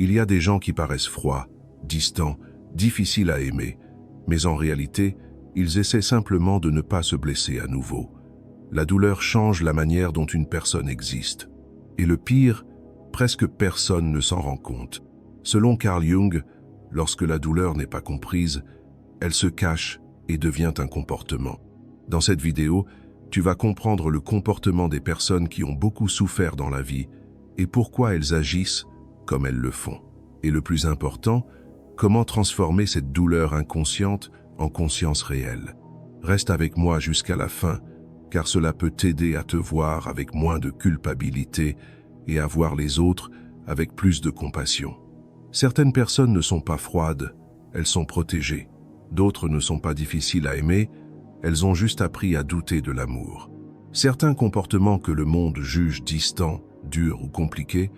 Il y a des gens qui paraissent froids, distants, difficiles à aimer, mais en réalité, ils essaient simplement de ne pas se blesser à nouveau. La douleur change la manière dont une personne existe. Et le pire, presque personne ne s'en rend compte. Selon Carl Jung, lorsque la douleur n'est pas comprise, elle se cache et devient un comportement. Dans cette vidéo, tu vas comprendre le comportement des personnes qui ont beaucoup souffert dans la vie et pourquoi elles agissent comme elles le font. Et le plus important, comment transformer cette douleur inconsciente en conscience réelle. Reste avec moi jusqu'à la fin, car cela peut t'aider à te voir avec moins de culpabilité et à voir les autres avec plus de compassion. Certaines personnes ne sont pas froides, elles sont protégées. D'autres ne sont pas difficiles à aimer, elles ont juste appris à douter de l'amour. Certains comportements que le monde juge distants, durs ou compliqués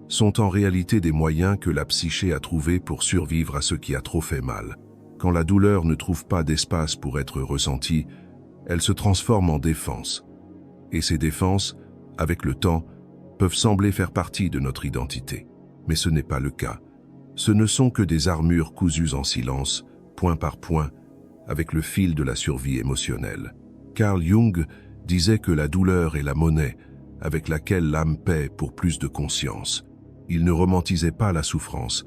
sont en réalité des moyens que la psyché a trouvés pour survivre à ce qui a trop fait mal. Quand la douleur ne trouve pas d'espace pour être ressentie, elle se transforme en défense. Et ces défenses, avec le temps, peuvent sembler faire partie de notre identité. Mais ce n'est pas le cas. Ce ne sont que des armures cousues en silence, point par point, avec le fil de la survie émotionnelle. Carl Jung disait que la douleur est la monnaie avec laquelle l'âme paie pour plus de conscience. Il ne romantisait pas la souffrance,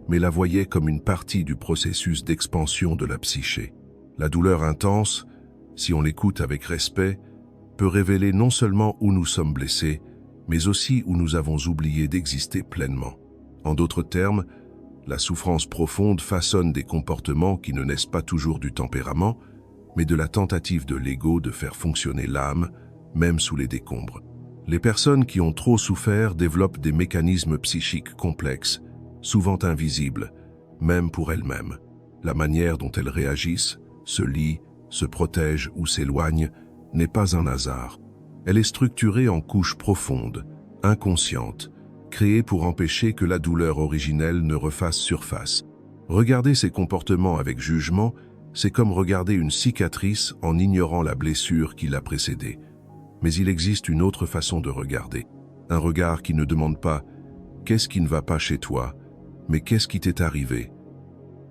mais la voyait comme une partie du processus d'expansion de la psyché. La douleur intense, si on l'écoute avec respect, peut révéler non seulement où nous sommes blessés, mais aussi où nous avons oublié d'exister pleinement. En d'autres termes, la souffrance profonde façonne des comportements qui ne naissent pas toujours du tempérament, mais de la tentative de l'ego de faire fonctionner l'âme, même sous les décombres. Les personnes qui ont trop souffert développent des mécanismes psychiques complexes, souvent invisibles, même pour elles-mêmes. La manière dont elles réagissent, se lient, se protègent ou s'éloignent n'est pas un hasard. Elle est structurée en couches profondes, inconscientes, créées pour empêcher que la douleur originelle ne refasse surface. Regarder ces comportements avec jugement, c'est comme regarder une cicatrice en ignorant la blessure qui l'a précédée. Mais il existe une autre façon de regarder. Un regard qui ne demande pas « qu'est-ce qui ne va pas chez toi ?» mais « qu'est-ce qui t'est arrivé ?»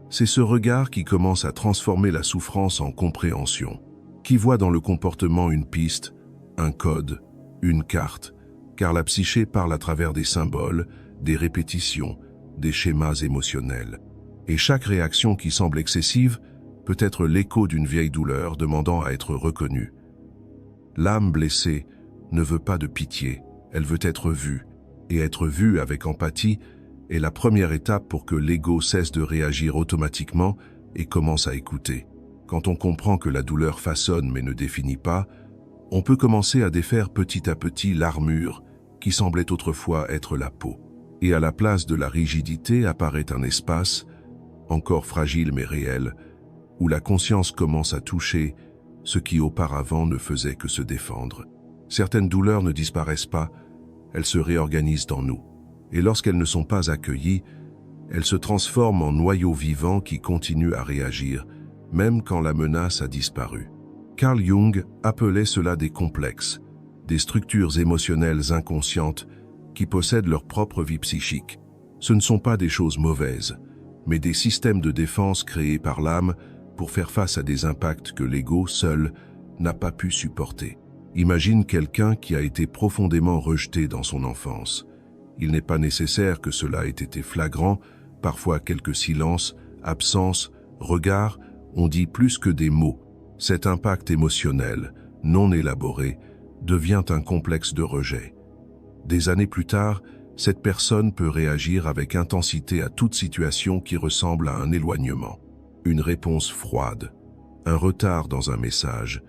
C'est ce regard qui commence à transformer la souffrance en compréhension, qui voit dans le comportement une piste, un code, une carte, car la psyché parle à travers des symboles, des répétitions, des schémas émotionnels. Et chaque réaction qui semble excessive peut être l'écho d'une vieille douleur demandant à être reconnue. L'âme blessée ne veut pas de pitié, elle veut être vue, et être vue avec empathie est la première étape pour que l'ego cesse de réagir automatiquement et commence à écouter. Quand on comprend que la douleur façonne mais ne définit pas, on peut commencer à défaire petit à petit l'armure qui semblait autrefois être la peau. Et à la place de la rigidité apparaît un espace, encore fragile mais réel, où la conscience commence à toucher ce qui auparavant ne faisait que se défendre. Certaines douleurs ne disparaissent pas, elles se réorganisent dans nous. Et lorsqu'elles ne sont pas accueillies, elles se transforment en noyaux vivants qui continuent à réagir, même quand la menace a disparu. Carl Jung appelait cela des complexes, des structures émotionnelles inconscientes qui possèdent leur propre vie psychique. Ce ne sont pas des choses mauvaises, mais des systèmes de défense créés par l'âme pour faire face à des impacts que l'ego seul n'a pas pu supporter. Imagine quelqu'un qui a été profondément rejeté dans son enfance. Il n'est pas nécessaire que cela ait été flagrant, parfois quelques silences, absences, regards ont dit plus que des mots. Cet impact émotionnel, non élaboré, devient un complexe de rejet. Des années plus tard, cette personne peut réagir avec intensité à toute situation qui ressemble à un éloignement. Une réponse froide, un retard dans un message,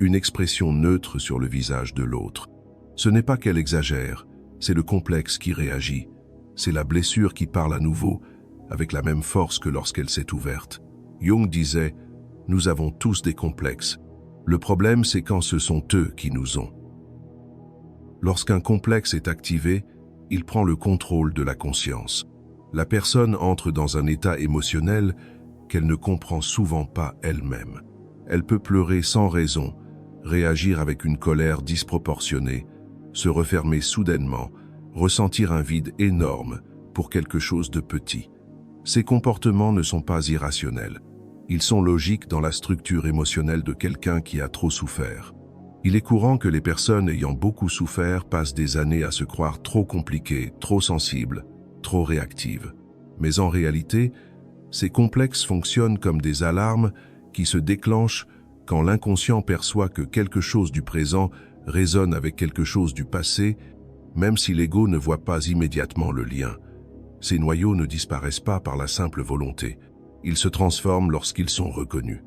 une expression neutre sur le visage de l'autre. Ce n'est pas qu'elle exagère, c'est le complexe qui réagit. C'est la blessure qui parle à nouveau, avec la même force que lorsqu'elle s'est ouverte. Jung disait « Nous avons tous des complexes. Le problème, c'est quand ce sont eux qui nous ont. » Lorsqu'un complexe est activé, il prend le contrôle de la conscience. La personne entre dans un état émotionnel qu'elle ne comprend souvent pas elle-même. Elle peut pleurer sans raison, réagir avec une colère disproportionnée, se refermer soudainement, ressentir un vide énorme, pour quelque chose de petit. Ces comportements ne sont pas irrationnels. Ils sont logiques dans la structure émotionnelle de quelqu'un qui a trop souffert. Il est courant que les personnes ayant beaucoup souffert passent des années à se croire trop compliquées, trop sensibles, trop réactives. Mais en réalité, ces complexes fonctionnent comme des alarmes qui se déclenchent quand l'inconscient perçoit que quelque chose du présent résonne avec quelque chose du passé, même si l'ego ne voit pas immédiatement le lien. Ces noyaux ne disparaissent pas par la simple volonté. Ils se transforment lorsqu'ils sont reconnus.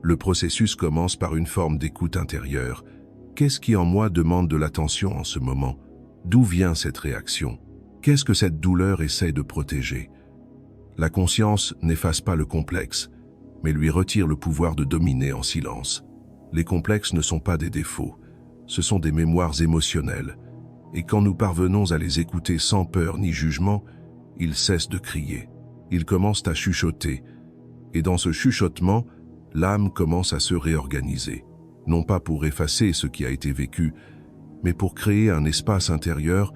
Le processus commence par une forme d'écoute intérieure. Qu'est-ce qui en moi demande de l'attention en ce moment? D'où vient cette réaction? Qu'est-ce que cette douleur essaie de protéger? La conscience n'efface pas le complexe, mais lui retire le pouvoir de dominer en silence. Les complexes ne sont pas des défauts, ce sont des mémoires émotionnelles. Et quand nous parvenons à les écouter sans peur ni jugement, ils cessent de crier. Ils commencent à chuchoter. Et dans ce chuchotement, l'âme commence à se réorganiser. Non pas pour effacer ce qui a été vécu, mais pour créer un espace intérieur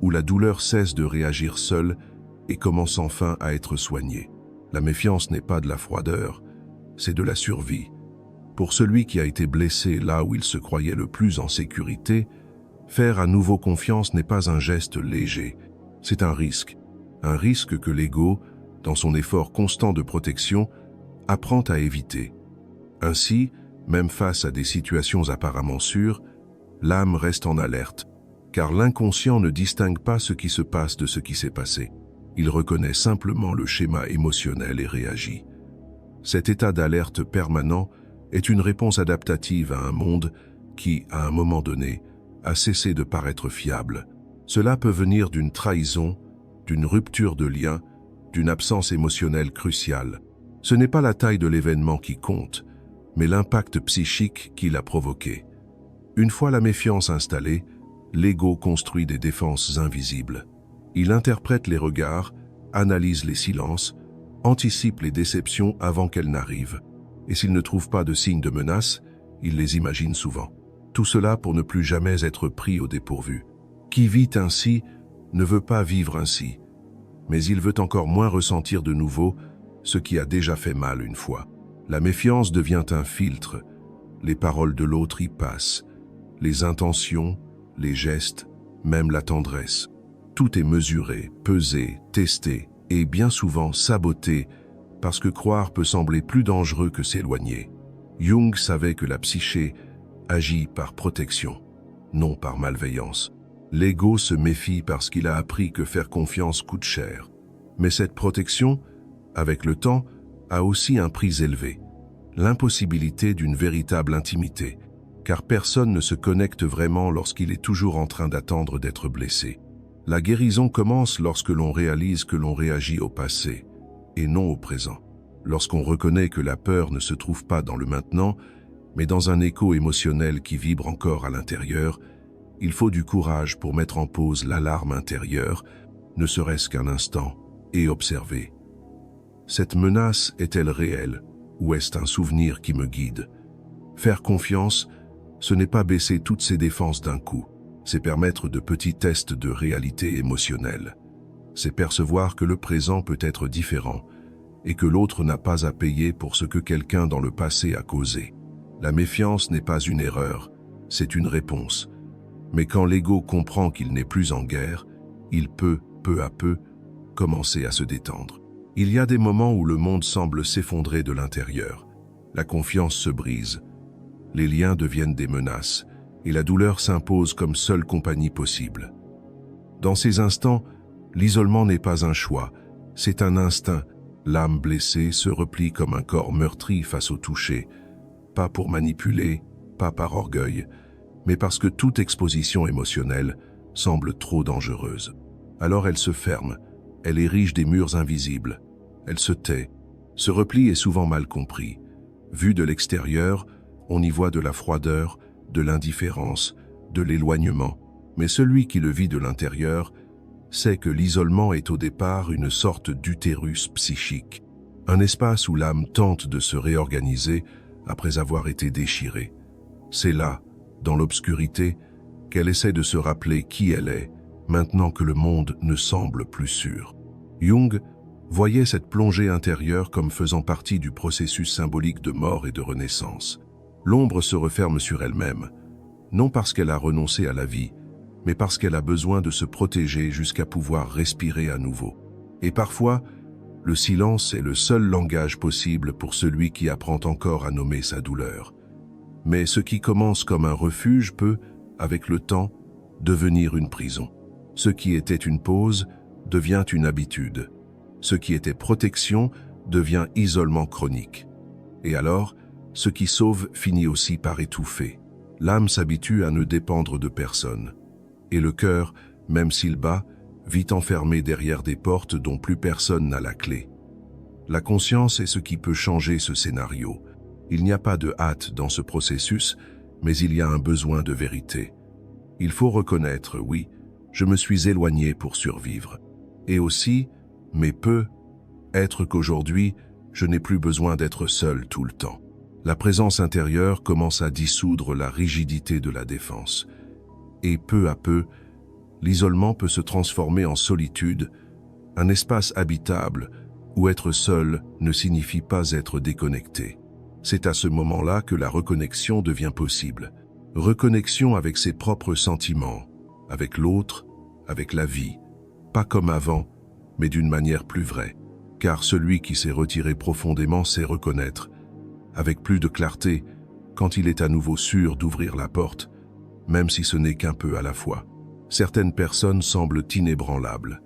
où la douleur cesse de réagir seule et commence enfin à être soignée. La méfiance n'est pas de la froideur, c'est de la survie. Pour celui qui a été blessé là où il se croyait le plus en sécurité, faire à nouveau confiance n'est pas un geste léger, c'est un risque que l'ego, dans son effort constant de protection, apprend à éviter. Ainsi, même face à des situations apparemment sûres, l'âme reste en alerte, car l'inconscient ne distingue pas ce qui se passe de ce qui s'est passé. Il reconnaît simplement le schéma émotionnel et réagit. Cet état d'alerte permanent est une réponse adaptative à un monde qui, à un moment donné, a cessé de paraître fiable. Cela peut venir d'une trahison, d'une rupture de lien, d'une absence émotionnelle cruciale. Ce n'est pas la taille de l'événement qui compte, mais l'impact psychique qu'il a provoqué. Une fois la méfiance installée, l'ego construit des défenses invisibles. Il interprète les regards, analyse les silences, anticipe les déceptions avant qu'elles n'arrivent. Et s'il ne trouve pas de signes de menace, il les imagine souvent. Tout cela pour ne plus jamais être pris au dépourvu. Qui vit ainsi ne veut pas vivre ainsi, mais il veut encore moins ressentir de nouveau ce qui a déjà fait mal une fois. La méfiance devient un filtre. Les paroles de l'autre y passent. Les intentions, les gestes, même la tendresse. Tout est mesuré, pesé, testé et bien souvent saboté parce que croire peut sembler plus dangereux que s'éloigner. Jung savait que la psyché agit par protection, non par malveillance. L'ego se méfie parce qu'il a appris que faire confiance coûte cher. Mais cette protection, avec le temps, a aussi un prix élevé. L'impossibilité d'une véritable intimité, car personne ne se connecte vraiment lorsqu'il est toujours en train d'attendre d'être blessé. La guérison commence lorsque l'on réalise que l'on réagit au passé, et non au présent. Lorsqu'on reconnaît que la peur ne se trouve pas dans le maintenant, mais dans un écho émotionnel qui vibre encore à l'intérieur, il faut du courage pour mettre en pause l'alarme intérieure, ne serait-ce qu'un instant, et observer. Cette menace est-elle réelle, ou est-ce un souvenir qui me guide? Faire confiance, ce n'est pas baisser toutes ses défenses d'un coup, c'est permettre de petits tests de réalité émotionnelle. C'est percevoir que le présent peut être différent et que l'autre n'a pas à payer pour ce que quelqu'un dans le passé a causé. La méfiance n'est pas une erreur, c'est une réponse. Mais quand l'ego comprend qu'il n'est plus en guerre, il peut, peu à peu, commencer à se détendre. Il y a des moments où le monde semble s'effondrer de l'intérieur. La confiance se brise, les liens deviennent des menaces, et la douleur s'impose comme seule compagnie possible. Dans ces instants, l'isolement n'est pas un choix, c'est un instinct. L'âme blessée se replie comme un corps meurtri face au toucher, pas pour manipuler, pas par orgueil, mais parce que toute exposition émotionnelle semble trop dangereuse. Alors elle se ferme, elle érige des murs invisibles, elle se tait. Ce repli est souvent mal compris. Vu de l'extérieur, on y voit de la froideur, de l'indifférence, de l'éloignement, mais celui qui le vit de l'intérieur sait que l'isolement est au départ une sorte d'utérus psychique, un espace où l'âme tente de se réorganiser après avoir été déchirée. C'est là, dans l'obscurité, qu'elle essaie de se rappeler qui elle est, maintenant que le monde ne semble plus sûr. Jung voyait cette plongée intérieure comme faisant partie du processus symbolique de mort et de renaissance. L'ombre se referme sur elle-même, non parce qu'elle a renoncé à la vie, mais parce qu'elle a besoin de se protéger jusqu'à pouvoir respirer à nouveau. Et parfois, le silence est le seul langage possible pour celui qui apprend encore à nommer sa douleur. Mais ce qui commence comme un refuge peut, avec le temps, devenir une prison. Ce qui était une pause devient une habitude. Ce qui était protection devient isolement chronique. Et alors, ce qui sauve finit aussi par étouffer. L'âme s'habitue à ne dépendre de personne. Et le cœur, même s'il bat, vit enfermé derrière des portes dont plus personne n'a la clé. La conscience est ce qui peut changer ce scénario. Il n'y a pas de hâte dans ce processus, mais il y a un besoin de vérité. Il faut reconnaître, oui, je me suis éloigné pour survivre. Et aussi, mais peut être qu'aujourd'hui, je n'ai plus besoin d'être seul tout le temps. La présence intérieure commence à dissoudre la rigidité de la défense. Et peu à peu, l'isolement peut se transformer en solitude, un espace habitable où être seul ne signifie pas être déconnecté. C'est à ce moment-là que la reconnexion devient possible. Reconnexion avec ses propres sentiments, avec l'autre, avec la vie, pas comme avant, mais d'une manière plus vraie. Car celui qui s'est retiré profondément sait reconnaître, avec plus de clarté, quand il est à nouveau sûr d'ouvrir la porte, même si ce n'est qu'un peu à la fois. Certaines personnes semblent inébranlables.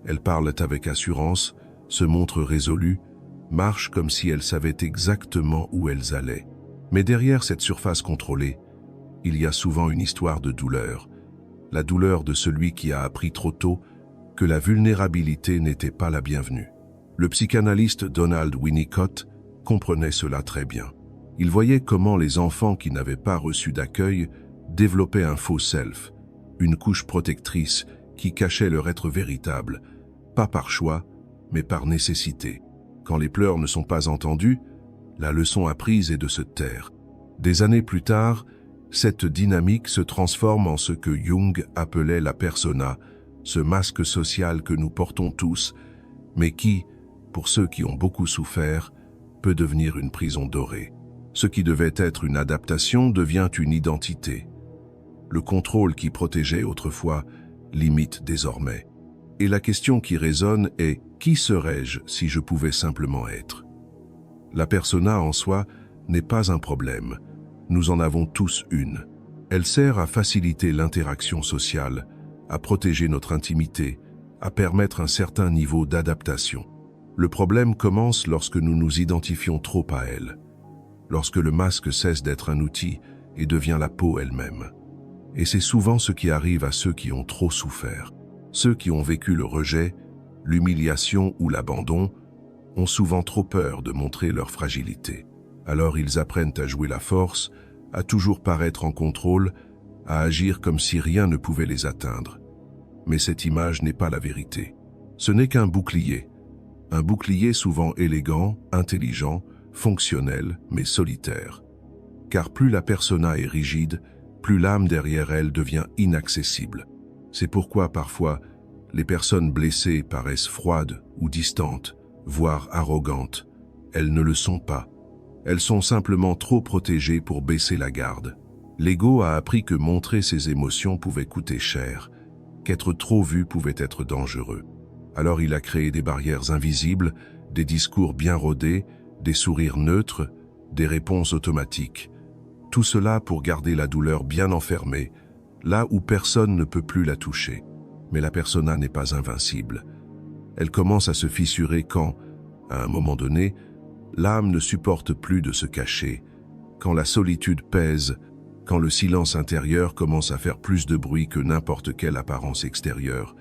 Elles parlent avec assurance, se montrent résolues, marchent comme si elles savaient exactement où elles allaient. Mais derrière cette surface contrôlée, il y a souvent une histoire de douleur. La douleur de celui qui a appris trop tôt que la vulnérabilité n'était pas la bienvenue. Le psychanalyste Donald Winnicott comprenait cela très bien. Il voyait comment les enfants qui n'avaient pas reçu d'accueil développaient un faux self, une couche protectrice qui cachait leur être véritable, pas par choix, mais par nécessité. Quand les pleurs ne sont pas entendus, la leçon apprise est de se taire. Des années plus tard, cette dynamique se transforme en ce que Jung appelait la persona, ce masque social que nous portons tous, mais qui, pour ceux qui ont beaucoup souffert, peut devenir une prison dorée. Ce qui devait être une adaptation devient une identité. Le contrôle qui protégeait autrefois limite désormais. Et la question qui résonne est « Qui serais-je si je pouvais simplement être ?» La persona en soi n'est pas un problème. Nous en avons tous une. Elle sert à faciliter l'interaction sociale, à protéger notre intimité, à permettre un certain niveau d'adaptation. Le problème commence lorsque nous nous identifions trop à elle, lorsque le masque cesse d'être un outil et devient la peau elle-même. Et c'est souvent ce qui arrive à ceux qui ont trop souffert. Ceux qui ont vécu le rejet, l'humiliation ou l'abandon ont souvent trop peur de montrer leur fragilité. Alors ils apprennent à jouer la force, à toujours paraître en contrôle, à agir comme si rien ne pouvait les atteindre. Mais cette image n'est pas la vérité. Ce n'est qu'un bouclier souvent élégant, intelligent, fonctionnel, mais solitaire. Car plus la persona est rigide, plus l'âme derrière elle devient inaccessible. C'est pourquoi parfois, les personnes blessées paraissent froides ou distantes, voire arrogantes. Elles ne le sont pas. Elles sont simplement trop protégées pour baisser la garde. L'ego a appris que montrer ses émotions pouvait coûter cher, qu'être trop vu pouvait être dangereux. Alors il a créé des barrières invisibles, des discours bien rodés, des sourires neutres, des réponses automatiques. Tout cela pour garder la douleur bien enfermée, là où personne ne peut plus la toucher. Mais la persona n'est pas invincible. Elle commence à se fissurer quand, à un moment donné, l'âme ne supporte plus de se cacher, quand la solitude pèse, quand le silence intérieur commence à faire plus de bruit que n'importe quelle apparence extérieure.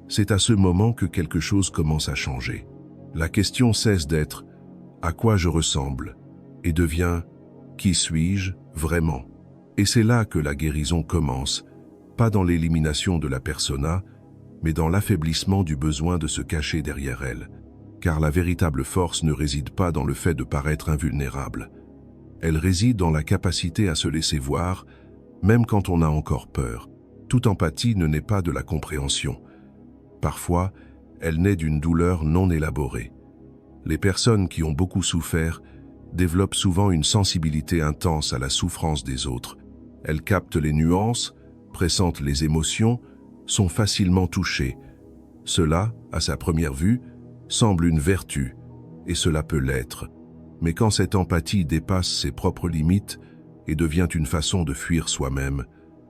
C'est à ce moment que quelque chose commence à changer. La question cesse d'être « à quoi je ressemble ?» et devient « qui suis-je vraiment ?» Et c'est là que la guérison commence, pas dans l'élimination de la persona, mais dans l'affaiblissement du besoin de se cacher derrière elle. Car la véritable force ne réside pas dans le fait de paraître invulnérable. Elle réside dans la capacité à se laisser voir, même quand on a encore peur. Toute empathie ne naît pas de la compréhension. Parfois, Elle naît d'une douleur non élaborée. Les personnes qui ont beaucoup souffert développent souvent une sensibilité intense à la souffrance des autres. Elles captent les nuances, pressentent les émotions, sont facilement touchées. Cela, à sa première vue, semble une vertu, et cela peut l'être. Mais quand cette empathie dépasse ses propres limites et devient une façon de fuir soi-même,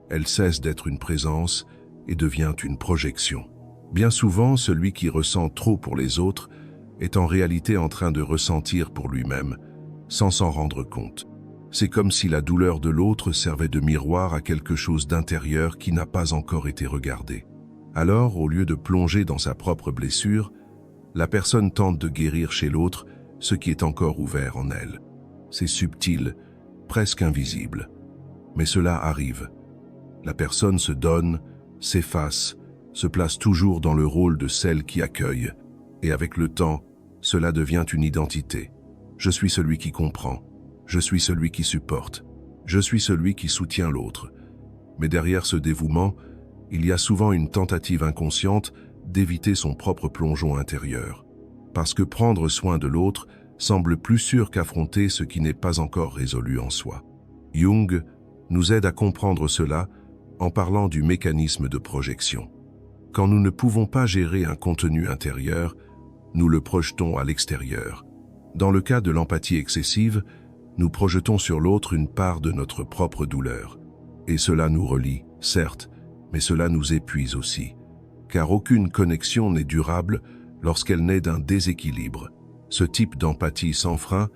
elle cesse d'être une présence et devient une projection. Bien souvent, celui qui ressent trop pour les autres est en réalité en train de ressentir pour lui-même, sans s'en rendre compte. C'est comme si la douleur de l'autre servait de miroir à quelque chose d'intérieur qui n'a pas encore été regardé. Alors, au lieu de plonger dans sa propre blessure, la personne tente de guérir chez l'autre ce qui est encore ouvert en elle. C'est subtil, presque invisible. Mais cela arrive. La personne se donne, s'efface, se place toujours dans le rôle de celle qui accueille. Et avec le temps, cela devient une identité. Je suis celui qui comprend. Je suis celui qui supporte. Je suis celui qui soutient l'autre. Mais derrière ce dévouement, il y a souvent une tentative inconsciente d'éviter son propre plongeon intérieur. Parce que prendre soin de l'autre semble plus sûr qu'affronter ce qui n'est pas encore résolu en soi. Jung nous aide à comprendre cela en parlant du mécanisme de projection. Quand nous ne pouvons pas gérer un contenu intérieur, nous le projetons à l'extérieur. Dans le cas de l'empathie excessive, nous projetons sur l'autre une part de notre propre douleur. Et cela nous relie, certes, mais cela nous épuise aussi. Car aucune connexion n'est durable lorsqu'elle naît d'un déséquilibre. Ce type d'empathie sans frein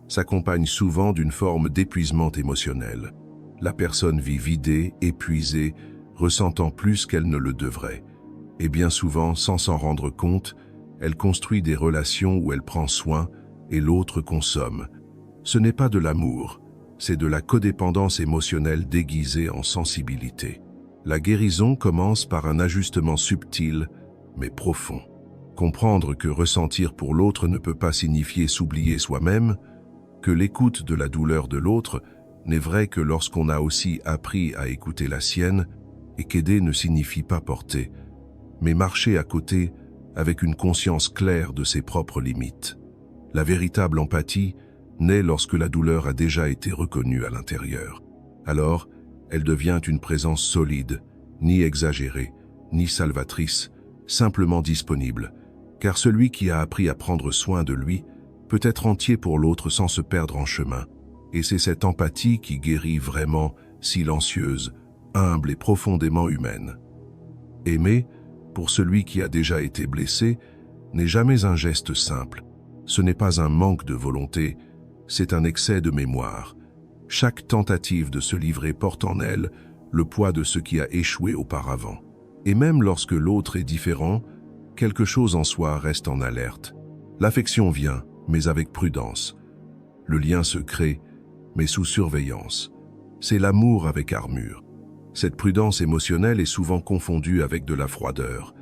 s'accompagne souvent d'une forme d'épuisement émotionnel. La personne vit vidée, épuisée, ressentant plus qu'elle ne le devrait. Et bien souvent, sans s'en rendre compte, elle construit des relations où elle prend soin et l'autre consomme. Ce n'est pas de l'amour, c'est de la codépendance émotionnelle déguisée en sensibilité. La guérison commence par un ajustement subtil, mais profond. Comprendre que ressentir pour l'autre ne peut pas signifier s'oublier soi-même, que l'écoute de la douleur de l'autre n'est vraie que lorsqu'on a aussi appris à écouter la sienne, et qu'aider ne signifie pas porter, mais marcher à côté avec une conscience claire de ses propres limites. La véritable empathie naît lorsque la douleur a déjà été reconnue à l'intérieur. Alors, elle devient une présence solide, ni exagérée, ni salvatrice, simplement disponible, car celui qui a appris à prendre soin de lui peut être entier pour l'autre sans se perdre en chemin. Et c'est cette empathie qui guérit vraiment, silencieuse, humble et profondément humaine. Aimer, pour celui qui a déjà été blessé, n'est jamais un geste simple. Ce n'est pas un manque de volonté, c'est un excès de mémoire. Chaque tentative de se livrer porte en elle le poids de ce qui a échoué auparavant. Et même lorsque l'autre est différent, quelque chose en soi reste en alerte. L'affection vient, mais avec prudence. Le lien se crée, mais sous surveillance. C'est l'amour avec armure. Cette prudence émotionnelle est souvent confondue avec de la froideur.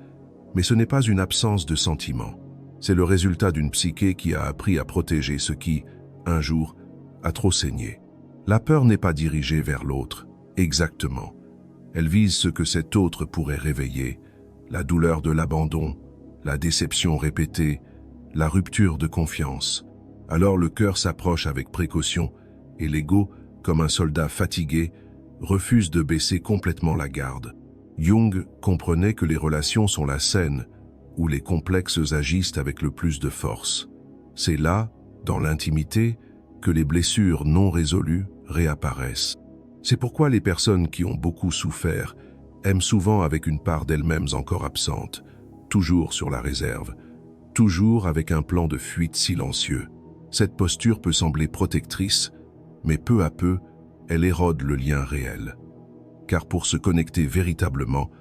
Mais ce n'est pas une absence de sentiment. C'est le résultat d'une psyché qui a appris à protéger ce qui, un jour, a trop saigné. La peur n'est pas dirigée vers l'autre, exactement. Elle vise ce que cet autre pourrait réveiller, la douleur de l'abandon, la déception répétée, la rupture de confiance. Alors le cœur s'approche avec précaution et l'ego, comme un soldat fatigué, refuse de baisser complètement la garde. Jung comprenait que les relations sont la scène où les complexes agissent avec le plus de force. C'est là, dans l'intimité, que les blessures non résolues réapparaissent. C'est pourquoi les personnes qui ont beaucoup souffert aiment souvent avec une part d'elles-mêmes encore absente, toujours sur la réserve, toujours avec un plan de fuite silencieux. Cette posture peut sembler protectrice, mais peu à peu, elle érode le lien réel. Car pour se connecter véritablement,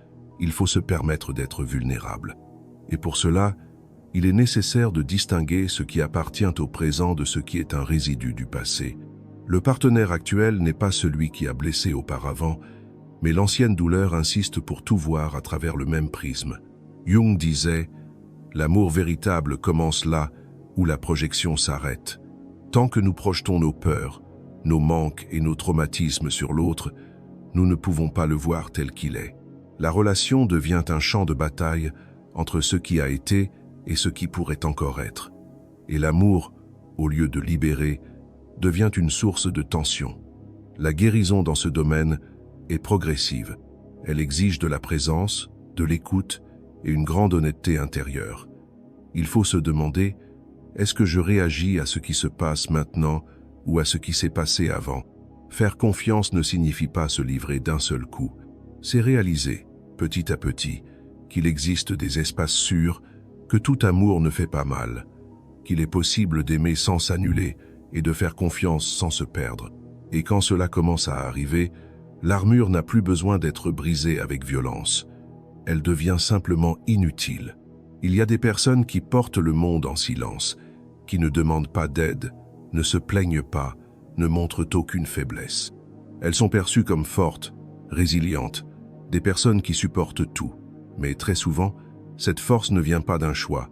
il faut se permettre d'être vulnérable. Et pour cela, il est nécessaire de distinguer ce qui appartient au présent de ce qui est un résidu du passé. Le partenaire actuel n'est pas celui qui a blessé auparavant, mais l'ancienne douleur insiste pour tout voir à travers le même prisme. Jung disait « L'amour véritable commence là où la projection s'arrête. Tant que nous projetons nos peurs, nos manques et nos traumatismes sur l'autre, nous ne pouvons pas le voir tel qu'il est. La relation devient un champ de bataille entre ce qui a été et ce qui pourrait encore être. Et l'amour, au lieu de libérer, devient une source de tension. La guérison dans ce domaine est progressive. Elle exige de la présence, de l'écoute et une grande honnêteté intérieure. Il faut se demander, est-ce que je réagis à ce qui se passe maintenant ou à ce qui s'est passé avant? Faire confiance ne signifie pas se livrer d'un seul coup. C'est réaliser, petit à petit, qu'il existe des espaces sûrs, que tout amour ne fait pas mal, qu'il est possible d'aimer sans s'annuler et de faire confiance sans se perdre. Et quand cela commence à arriver, l'armure n'a plus besoin d'être brisée avec violence. Elle devient simplement inutile. Il y a des personnes qui portent le monde en silence, qui ne demandent pas d'aide, ne se plaignent pas, ne montrent aucune faiblesse. Elles sont perçues comme fortes, résilientes, des personnes qui supportent tout. Mais très souvent, cette force ne vient pas d'un choix.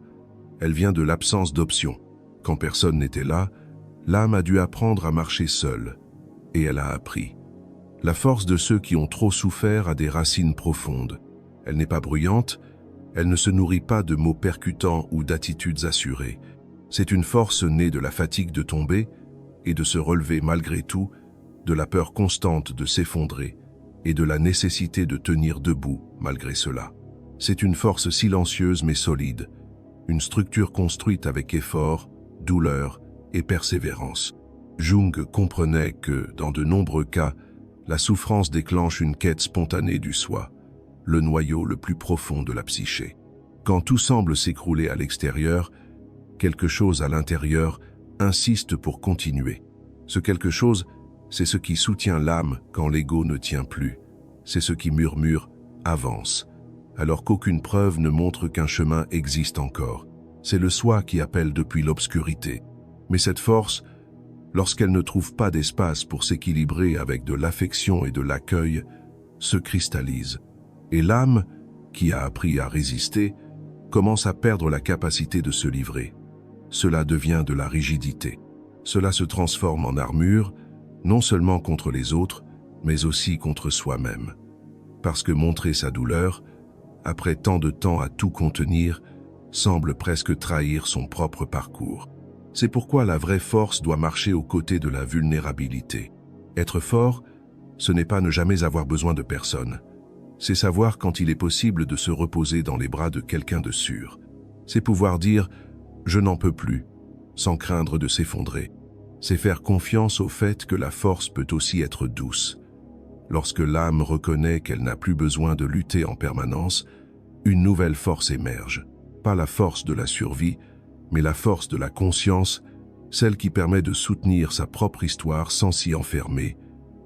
Elle vient de l'absence d'options. Quand personne n'était là, l'âme a dû apprendre à marcher seule. Et elle a appris. La force de ceux qui ont trop souffert a des racines profondes. Elle n'est pas bruyante, elle ne se nourrit pas de mots percutants ou d'attitudes assurées. C'est une force née de la fatigue de tomber et de se relever malgré tout, de la peur constante de s'effondrer et de la nécessité de tenir debout malgré cela. C'est une force silencieuse mais solide, une structure construite avec effort, douleur et persévérance. Jung comprenait que, dans de nombreux cas, la souffrance déclenche une quête spontanée du soi, le noyau le plus profond de la psyché. Quand tout semble s'écrouler à l'extérieur, quelque chose à l'intérieur insiste pour continuer. Ce quelque chose, c'est ce qui soutient l'âme quand l'ego ne tient plus. C'est ce qui murmure « avance », alors qu'aucune preuve ne montre qu'un chemin existe encore. C'est le soi qui appelle depuis l'obscurité. Mais cette force, lorsqu'elle ne trouve pas d'espace pour s'équilibrer avec de l'affection et de l'accueil, se cristallise. Et l'âme, qui a appris à résister, commence à perdre la capacité de se livrer. Cela devient de la rigidité. Cela se transforme en armure, non seulement contre les autres, mais aussi contre soi-même. Parce que montrer sa douleur, après tant de temps à tout contenir, semble presque trahir son propre parcours. C'est pourquoi la vraie force doit marcher aux côtés de la vulnérabilité. Être fort, ce n'est pas ne jamais avoir besoin de personne. C'est savoir quand il est possible de se reposer dans les bras de quelqu'un de sûr. C'est pouvoir dire « je n'en peux plus », sans craindre de s'effondrer. C'est faire confiance au fait que la force peut aussi être douce. Lorsque l'âme reconnaît qu'elle n'a plus besoin de lutter en permanence, une nouvelle force émerge. Pas la force de la survie, mais la force de la conscience, celle qui permet de soutenir sa propre histoire sans s'y enfermer,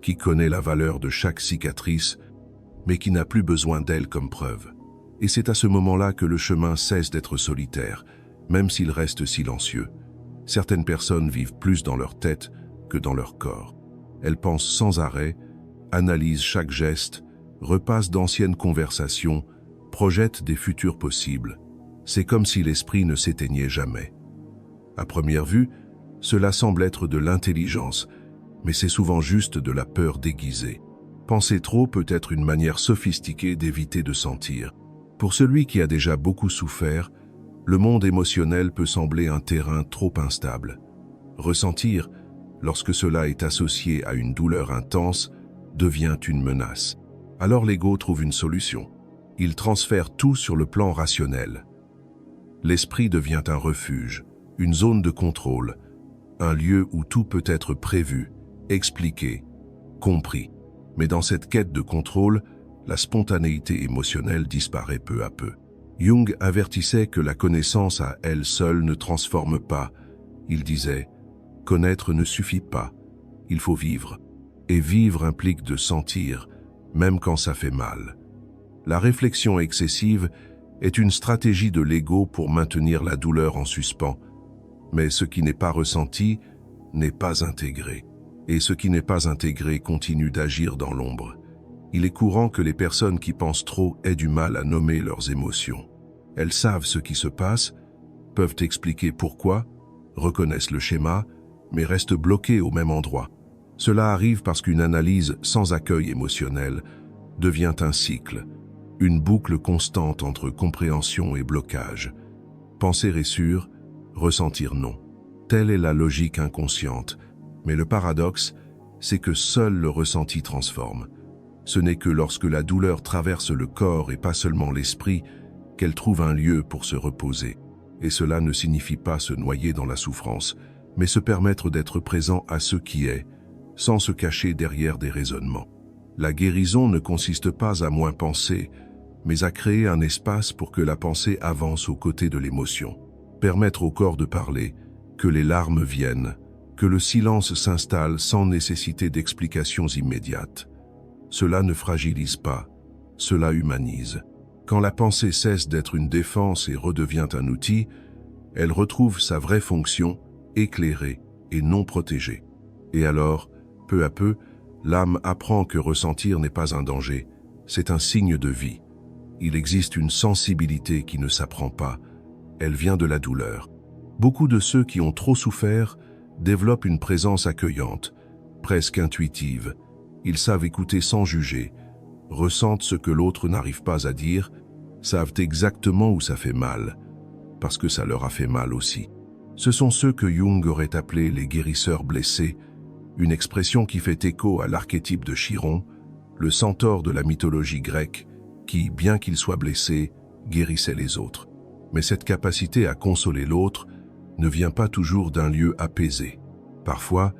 qui connaît la valeur de chaque cicatrice, mais qui n'a plus besoin d'elle comme preuve. Et c'est à ce moment-là que le chemin cesse d'être solitaire, même s'il reste silencieux. Certaines personnes vivent plus dans leur tête que dans leur corps. Elles pensent sans arrêt, analysent chaque geste, repassent d'anciennes conversations, projettent des futurs possibles. C'est comme si l'esprit ne s'éteignait jamais. À première vue, cela semble être de l'intelligence, mais c'est souvent juste de la peur déguisée. Penser trop peut être une manière sophistiquée d'éviter de sentir. Pour celui qui a déjà beaucoup souffert, le monde émotionnel peut sembler un terrain trop instable. Ressentir, lorsque cela est associé à une douleur intense, devient une menace. Alors l'ego trouve une solution. Il transfère tout sur le plan rationnel. L'esprit devient un refuge, une zone de contrôle, un lieu où tout peut être prévu, expliqué, compris. Mais dans cette quête de contrôle, la spontanéité émotionnelle disparaît peu à peu. Jung avertissait que la connaissance à elle seule ne transforme pas. Il disait « Connaître ne suffit pas, il faut vivre. Et vivre implique de sentir, même quand ça fait mal. » La réflexion excessive est une stratégie de l'ego pour maintenir la douleur en suspens. Mais ce qui n'est pas ressenti n'est pas intégré. Et ce qui n'est pas intégré continue d'agir dans l'ombre. Il est courant que les personnes qui pensent trop aient du mal à nommer leurs émotions. Elles savent ce qui se passe, peuvent expliquer pourquoi, reconnaissent le schéma, mais restent bloquées au même endroit. Cela arrive parce qu'une analyse sans accueil émotionnel devient un cycle. Une boucle constante entre compréhension et blocage. Penser est sûr, ressentir non. Telle est la logique inconsciente. Mais le paradoxe, c'est que seul le ressenti transforme. Ce n'est que lorsque la douleur traverse le corps et pas seulement l'esprit, qu'elle trouve un lieu pour se reposer. Et cela ne signifie pas se noyer dans la souffrance, mais se permettre d'être présent à ce qui est, sans se cacher derrière des raisonnements. La guérison ne consiste pas à moins penser, mais à créer un espace pour que la pensée avance aux côtés de l'émotion. Permettre au corps de parler, que les larmes viennent, que le silence s'installe sans nécessité d'explications immédiates. Cela ne fragilise pas, cela humanise. Quand la pensée cesse d'être une défense et redevient un outil, elle retrouve sa vraie fonction, éclairée et non protégée. Et alors, peu à peu, l'âme apprend que ressentir n'est pas un danger, c'est un signe de vie. Il existe une sensibilité qui ne s'apprend pas, elle vient de la douleur. Beaucoup de ceux qui ont trop souffert développent une présence accueillante, presque intuitive. Ils savent écouter sans juger, ressentent ce que l'autre n'arrive pas à dire, savent exactement où ça fait mal, parce que ça leur a fait mal aussi. Ce sont ceux que Jung aurait appelés les guérisseurs blessés, une expression qui fait écho à l'archétype de Chiron, le centaure de la mythologie grecque, qui, bien qu'il soit blessé, guérissait les autres. Mais cette capacité à consoler l'autre ne vient pas toujours d'un lieu apaisé. Parfois,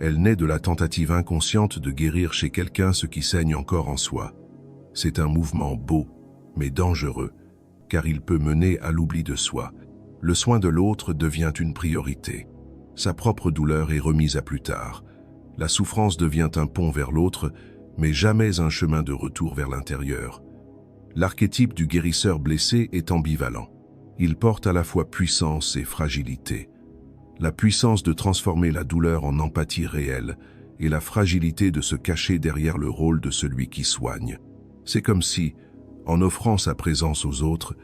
elle naît de la tentative inconsciente de guérir chez quelqu'un ce qui saigne encore en soi. C'est un mouvement beau, mais dangereux, car il peut mener à l'oubli de soi. Le soin de l'autre devient une priorité. Sa propre douleur est remise à plus tard. La souffrance devient un pont vers l'autre, mais jamais un chemin de retour vers l'intérieur. L'archétype du guérisseur blessé est ambivalent. Il porte à la fois puissance et fragilité. La puissance de transformer la douleur en empathie réelle et la fragilité de se cacher derrière le rôle de celui qui soigne. C'est comme si, en offrant sa présence aux autres,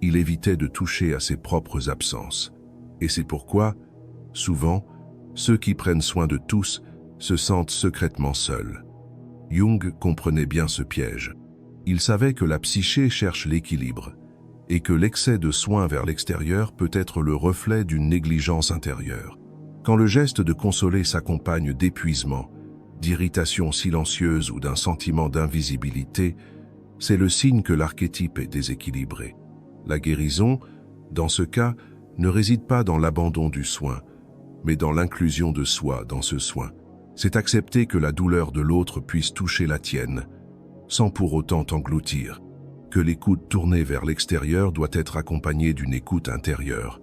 il évitait de toucher à ses propres absences. Et c'est pourquoi, souvent, ceux qui prennent soin de tous se sentent secrètement seuls. Jung comprenait bien ce piège. Il savait que la psyché cherche l'équilibre, et que l'excès de soins vers l'extérieur peut être le reflet d'une négligence intérieure. Quand le geste de consoler s'accompagne d'épuisement, d'irritation silencieuse ou d'un sentiment d'invisibilité, c'est le signe que l'archétype est déséquilibré. La guérison, dans ce cas, ne réside pas dans l'abandon du soin, mais dans l'inclusion de soi dans ce soin. C'est accepter que la douleur de l'autre puisse toucher la tienne, sans pour autant t'engloutir. Que l'écoute tournée vers l'extérieur doit être accompagnée d'une écoute intérieure,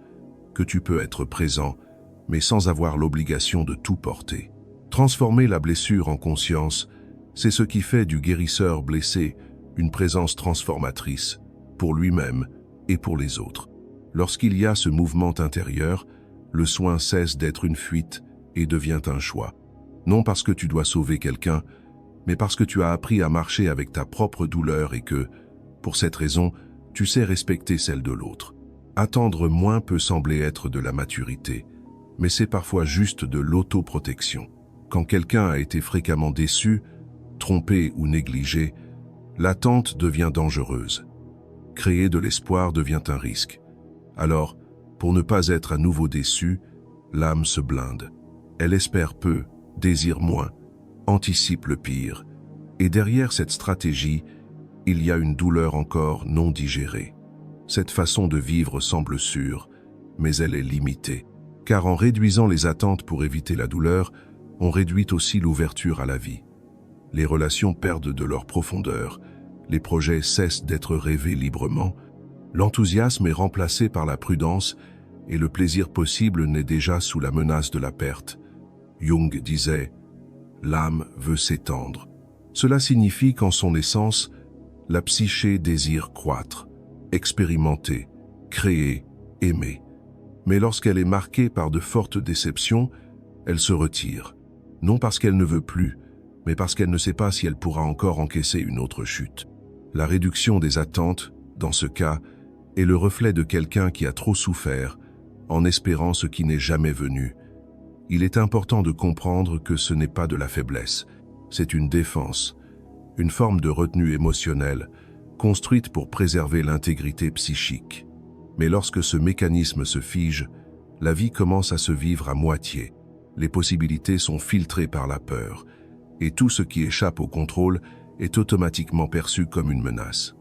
que tu peux être présent, mais sans avoir l'obligation de tout porter. Transformer la blessure en conscience, c'est ce qui fait du guérisseur blessé une présence transformatrice, pour lui-même et pour les autres. Lorsqu'il y a ce mouvement intérieur, le soin cesse d'être une fuite et devient un choix. Non parce que tu dois sauver quelqu'un, mais parce que tu as appris à marcher avec ta propre douleur et que, pour cette raison, tu sais respecter celle de l'autre. Attendre moins peut sembler être de la maturité, mais c'est parfois juste de l'autoprotection. Quand quelqu'un a été fréquemment déçu, trompé ou négligé, l'attente devient dangereuse. Créer de l'espoir devient un risque. Alors, pour ne pas être à nouveau déçu, l'âme se blinde. Elle espère peu, désire moins, anticipe le pire. Et derrière cette stratégie, il y a une douleur encore non digérée. Cette façon de vivre semble sûre, mais elle est limitée. Car en réduisant les attentes pour éviter la douleur, on réduit aussi l'ouverture à la vie. Les relations perdent de leur profondeur, les projets cessent d'être rêvés librement, l'enthousiasme est remplacé par la prudence et le plaisir possible naît déjà sous la menace de la perte. Jung disait « L'âme veut s'étendre ». Cela signifie qu'en son essence, la psyché désire croître, expérimenter, créer, aimer. Mais lorsqu'elle est marquée par de fortes déceptions, elle se retire. Non parce qu'elle ne veut plus, mais parce qu'elle ne sait pas si elle pourra encore encaisser une autre chute. La réduction des attentes, dans ce cas, est le reflet de quelqu'un qui a trop souffert, en espérant ce qui n'est jamais venu. Il est important de comprendre que ce n'est pas de la faiblesse, c'est une défense, une forme de retenue émotionnelle, construite pour préserver l'intégrité psychique. Mais lorsque ce mécanisme se fige, la vie commence à se vivre à moitié. Les possibilités sont filtrées par la peur, et tout ce qui échappe au contrôle est automatiquement perçu comme une menace.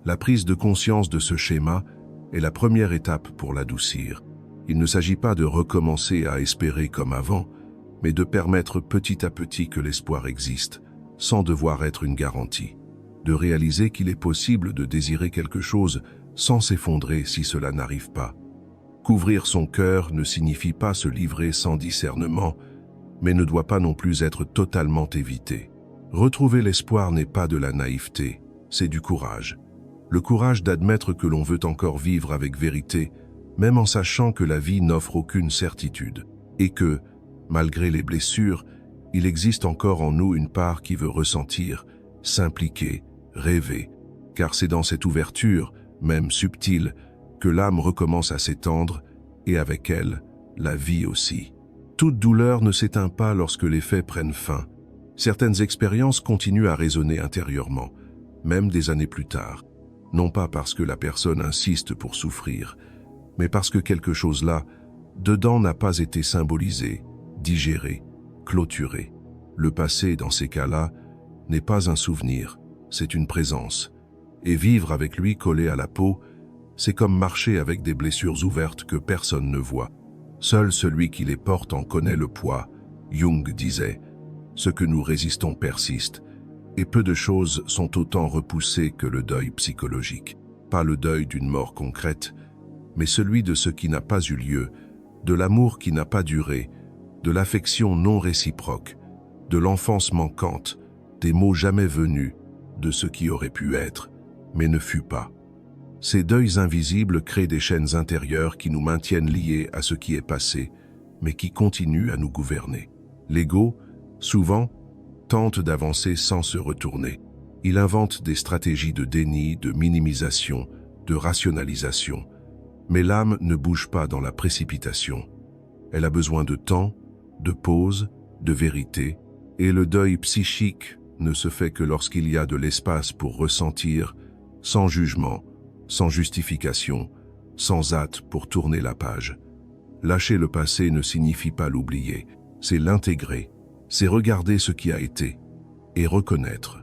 La prise de conscience de ce schéma est la première étape pour l'adoucir. Il ne s'agit pas de recommencer à espérer comme avant, mais de permettre petit à petit que l'espoir existe, sans devoir être une garantie. De réaliser qu'il est possible de désirer quelque chose sans s'effondrer si cela n'arrive pas. Couvrir son cœur ne signifie pas se livrer sans discernement, mais ne doit pas non plus être totalement évité. Retrouver l'espoir n'est pas de la naïveté, c'est du courage. Le courage d'admettre que l'on veut encore vivre avec vérité, même en sachant que la vie n'offre aucune certitude, et que, malgré les blessures, il existe encore en nous une part qui veut ressentir, s'impliquer, rêver, car c'est dans cette ouverture, même subtile, que l'âme recommence à s'étendre, et avec elle, la vie aussi. Toute douleur ne s'éteint pas lorsque les faits prennent fin. Certaines expériences continuent à résonner intérieurement, même des années plus tard. Non pas parce que la personne insiste pour souffrir, mais parce que quelque chose là, dedans n'a pas été symbolisé, digéré, clôturé. Le passé, dans ces cas-là, n'est pas un souvenir, c'est une présence. Et vivre avec lui collé à la peau, c'est comme marcher avec des blessures ouvertes que personne ne voit. Seul celui qui les porte en connaît le poids. Jung disait « Ce que nous résistons persiste ». Et peu de choses sont autant repoussées que le deuil psychologique. Pas le deuil d'une mort concrète, mais celui de ce qui n'a pas eu lieu, de l'amour qui n'a pas duré, de l'affection non réciproque, de l'enfance manquante, des mots jamais venus, de ce qui aurait pu être, mais ne fut pas. Ces deuils invisibles créent des chaînes intérieures qui nous maintiennent liés à ce qui est passé, mais qui continuent à nous gouverner. L'ego, souvent, tente d'avancer sans se retourner. Il invente des stratégies de déni, de minimisation, de rationalisation. Mais l'âme ne bouge pas dans la précipitation. Elle a besoin de temps, de pause, de vérité, et le deuil psychique ne se fait que lorsqu'il y a de l'espace pour ressentir, sans jugement, sans justification, sans hâte pour tourner la page. Lâcher le passé ne signifie pas l'oublier, c'est l'intégrer. C'est regarder ce qui a été et reconnaître.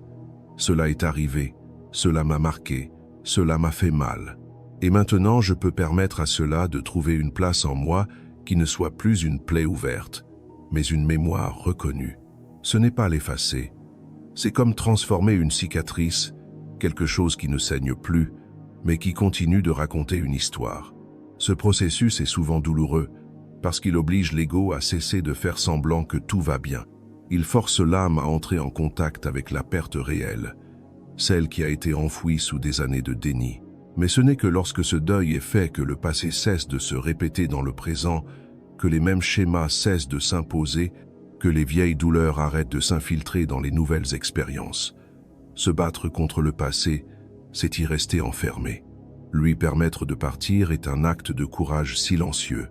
Cela est arrivé, cela m'a marqué, cela m'a fait mal. Et maintenant, je peux permettre à cela de trouver une place en moi qui ne soit plus une plaie ouverte, mais une mémoire reconnue. Ce n'est pas l'effacer. C'est comme transformer une cicatrice, quelque chose qui ne saigne plus, mais qui continue de raconter une histoire. Ce processus est souvent douloureux, parce qu'il oblige l'ego à cesser de faire semblant que tout va bien. Il force l'âme à entrer en contact avec la perte réelle, celle qui a été enfouie sous des années de déni. Mais ce n'est que lorsque ce deuil est fait que le passé cesse de se répéter dans le présent, que les mêmes schémas cessent de s'imposer, que les vieilles douleurs arrêtent de s'infiltrer dans les nouvelles expériences. Se battre contre le passé, c'est y rester enfermé. Lui permettre de partir est un acte de courage silencieux.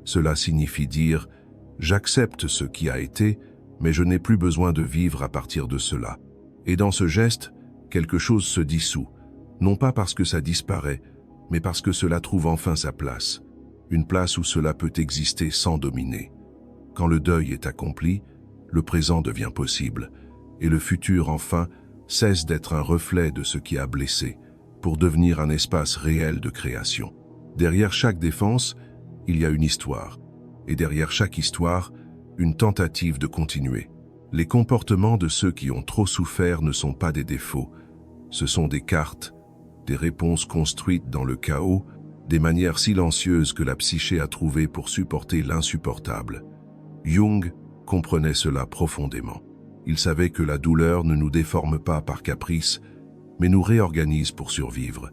Cela signifie dire « j'accepte ce qui a été », mais je n'ai plus besoin de vivre à partir de cela. Et dans ce geste, quelque chose se dissout, non pas parce que ça disparaît, mais parce que cela trouve enfin sa place, une place où cela peut exister sans dominer. Quand le deuil est accompli, le présent devient possible, et le futur, enfin, cesse d'être un reflet de ce qui a blessé, pour devenir un espace réel de création. Derrière chaque défense, il y a une histoire, et derrière chaque histoire, une tentative de continuer. Les comportements de ceux qui ont trop souffert ne sont pas des défauts, ce sont des cartes, des réponses construites dans le chaos, des manières silencieuses que la psyché a trouvées pour supporter l'insupportable. Jung comprenait cela profondément. Il savait que la douleur ne nous déforme pas par caprice, mais nous réorganise pour survivre.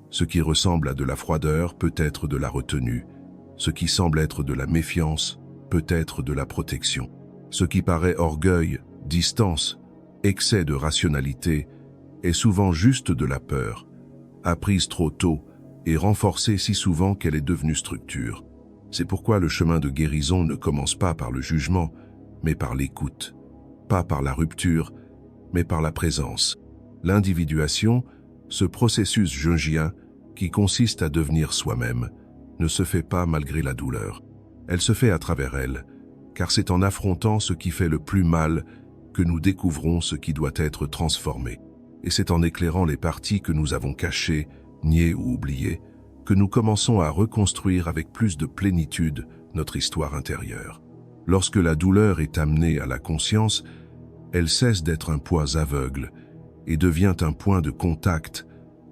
Ce qui ressemble à de la froideur peut être de la retenue, ce qui semble être de la méfiance peut être de la protection. Ce qui paraît orgueil, distance, excès de rationalité est souvent juste de la peur, apprise trop tôt et renforcée si souvent qu'elle est devenue structure. C'est pourquoi le chemin de guérison ne commence pas par le jugement, mais par l'écoute. Pas par la rupture, mais par la présence. L'individuation, Ce processus jungien, qui consiste à devenir soi-même, ne se fait pas malgré la douleur. Elle se fait à travers elle, car c'est en affrontant ce qui fait le plus mal que nous découvrons ce qui doit être transformé. Et c'est en éclairant les parties que nous avons cachées, niées ou oubliées, que nous commençons à reconstruire avec plus de plénitude notre histoire intérieure. Lorsque la douleur est amenée à la conscience, elle cesse d'être un poids aveugle et devient un point de contact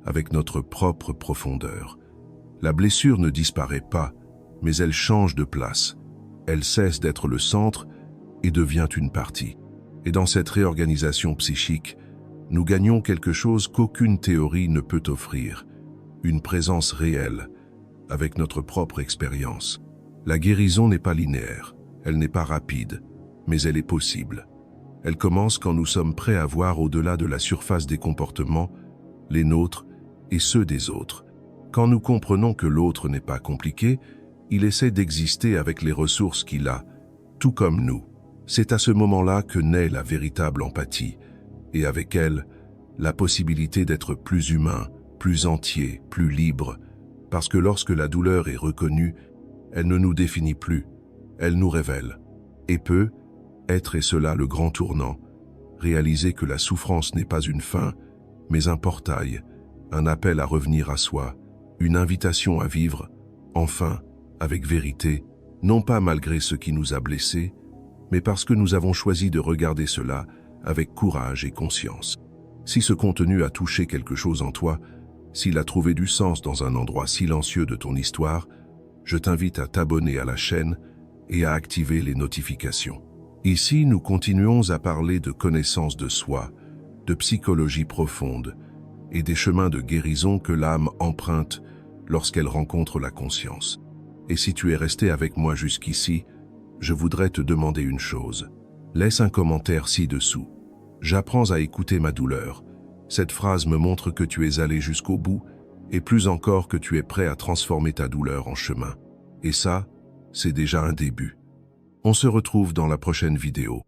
avec notre propre profondeur. La blessure ne disparaît pas, mais elle change de place. Elle cesse d'être le centre et devient une partie. Et dans cette réorganisation psychique, nous gagnons quelque chose qu'aucune théorie ne peut offrir, une présence réelle, avec notre propre expérience. La guérison n'est pas linéaire, elle n'est pas rapide, mais elle est possible. Elle commence quand nous sommes prêts à voir au-delà de la surface des comportements, les nôtres et ceux des autres. Quand nous comprenons que l'autre n'est pas compliqué, il essaie d'exister avec les ressources qu'il a, tout comme nous. C'est à ce moment-là que naît la véritable empathie, et avec elle, la possibilité d'être plus humain, plus entier, plus libre, parce que lorsque la douleur est reconnue, elle ne nous définit plus, elle nous révèle. Et peut être, et cela le grand tournant, réaliser que la souffrance n'est pas une fin, mais un portail, un appel à revenir à soi, une invitation à vivre, enfin, avec vérité, non pas malgré ce qui nous a blessés, mais parce que nous avons choisi de regarder cela avec courage et conscience. Si ce contenu a touché quelque chose en toi, s'il a trouvé du sens dans un endroit silencieux de ton histoire, je t'invite à t'abonner à la chaîne et à activer les notifications. Ici, nous continuons à parler de connaissance de soi, de psychologie profonde et des chemins de guérison que l'âme emprunte lorsqu'elle rencontre la conscience. Et si tu es resté avec moi jusqu'ici, je voudrais te demander une chose. Laisse un commentaire ci-dessous. J'apprends à écouter ma douleur. Cette phrase me montre que tu es allé jusqu'au bout et plus encore que tu es prêt à transformer ta douleur en chemin. Et ça, c'est déjà un début. On se retrouve dans la prochaine vidéo.